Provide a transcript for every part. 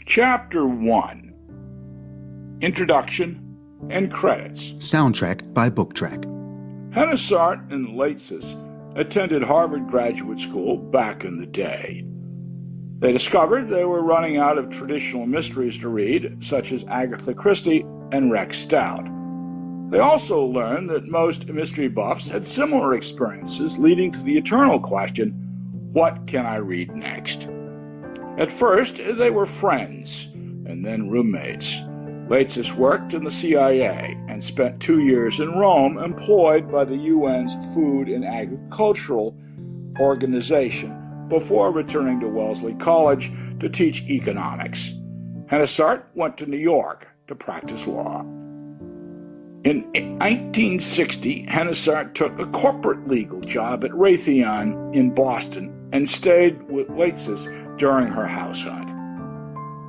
Chapter 1. Introduction and Credits. Soundtrack by Booktrack. Hennesart and Lathes attended Harvard Graduate School back in the day. They discovered they were running out of traditional mysteries to read, such as Agatha Christie and Rex Stout. They also learned that most mystery buffs had similar experiences, leading to the eternal question, what can I read next? At first, they were friends, and then roommates. Lathes worked in the CIA and spent 2 years in Rome, employed by the UN's Food and Agricultural Organization, before returning to Wellesley College to teach economics. Hennesart went to New York to practice law. In 1960, Hennesart took a corporate legal job at Raytheon in Boston and stayed with Lathes during her house hunt.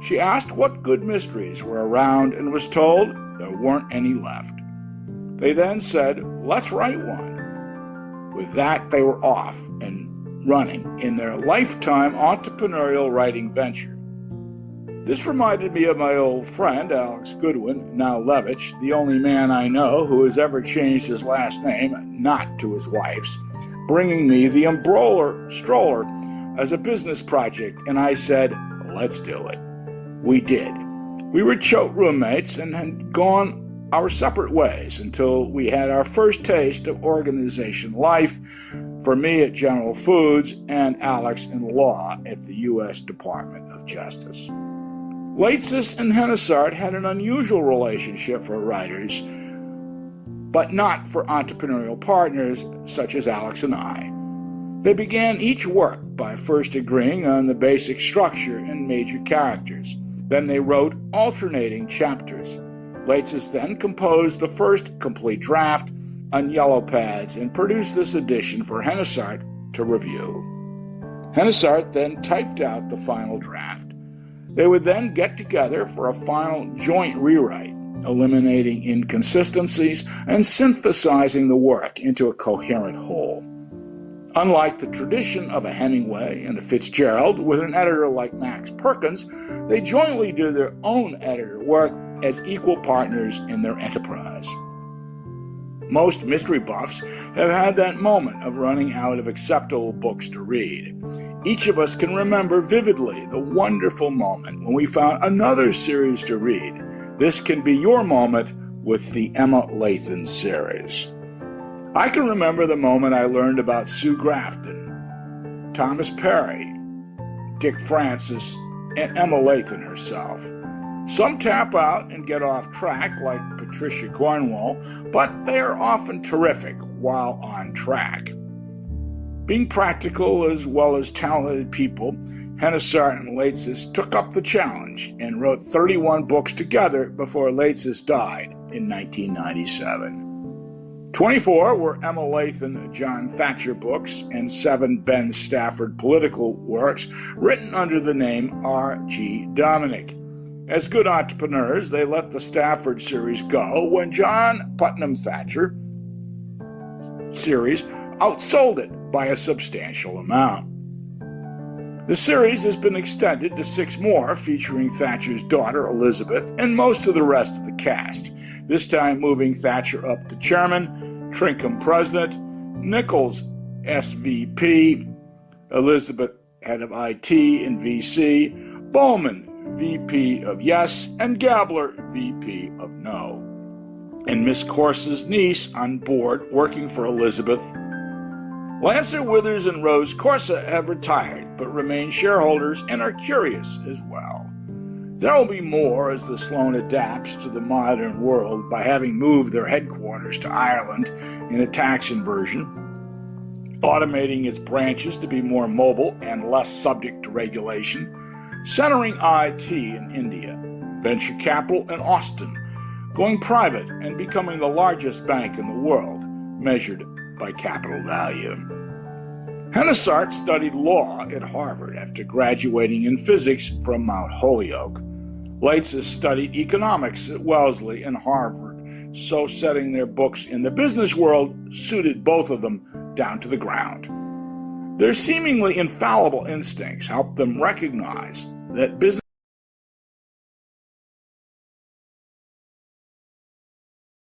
She asked what good mysteries were around and was told there weren't any left. They then said, let's write one. With that, they were off and running in their lifetime entrepreneurial writing venture. This reminded me of my old friend, Alex Goodwin, now Levitch, the only man I know who has ever changed his last name, not to his wife's, bringing me the Umbroller Stroller as a business project, and I said, let's do it. We did. We were choate roommates and had gone our separate ways until we had our first taste of organization life, for me at General Foods and Alex in law at the U.S. Department of Justice. Lathes and Hennesart had an unusual relationship for writers, but not for entrepreneurial partners such as Alex and I. They began each work by first agreeing on the basic structure and major characters. Then they wrote alternating chapters. Lathes then composed the first complete draft on yellow pads and produced this edition for Hennesart to review. Hennesart then typed out the final draft. They would then get together for a final joint rewrite, eliminating inconsistencies and synthesizing the work into a coherent whole. Unlike the tradition of a Hemingway and a Fitzgerald with an editor like Max Perkins, they jointly did their own editor work as equal partners in their enterprise. Most mystery buffs have had that moment of running out of acceptable books to read. Each of us can remember vividly the wonderful moment when we found another series to read. This can be your moment with the Emma Lathen series. I can remember the moment I learned about Sue Grafton, Thomas Perry, Dick Francis, and Emma Lathen herself. Some tap out and get off track like Patricia Cornwall, but they are often terrific while on track. Being practical as well as talented people, Hennesart and Lathes took up the challenge and wrote 31 books together before Lathes died in 1997. 24 were Emma Lathen John Thatcher books and 7 Ben Stafford political works written under the name R.G. Dominic. As good entrepreneurs, they let the Stafford series go when John Putnam Thatcher series outsold it by a substantial amount. The series has been extended to 6 more, featuring Thatcher's daughter Elizabeth and most of the rest of the cast, this time moving Thatcher up to chairman, Trinkam president, Nicholls SVP, Elizabeth head of IT and VC, Bowman VP of Yes, and Gabler VP of No. And Miss Corse's niece on board working for Elizabeth. Lancer, Withers, and Rose Corse have retired, but remain shareholders and are curious as well. There will be more as the Sloan adapts to the modern world by having moved their headquarters to Ireland in a tax inversion, automating its branches to be more mobile and less subject to regulation, centering IT in India, venture capital in Austin, going private and becoming the largest bank in the world, measured by capital value. Hennesart studied law at Harvard after graduating in physics from Mount Holyoke. Lathes studied economics at Wellesley and Harvard, so setting their books in the business world suited both of them down to the ground. Their seemingly infallible instincts helped them recognize that business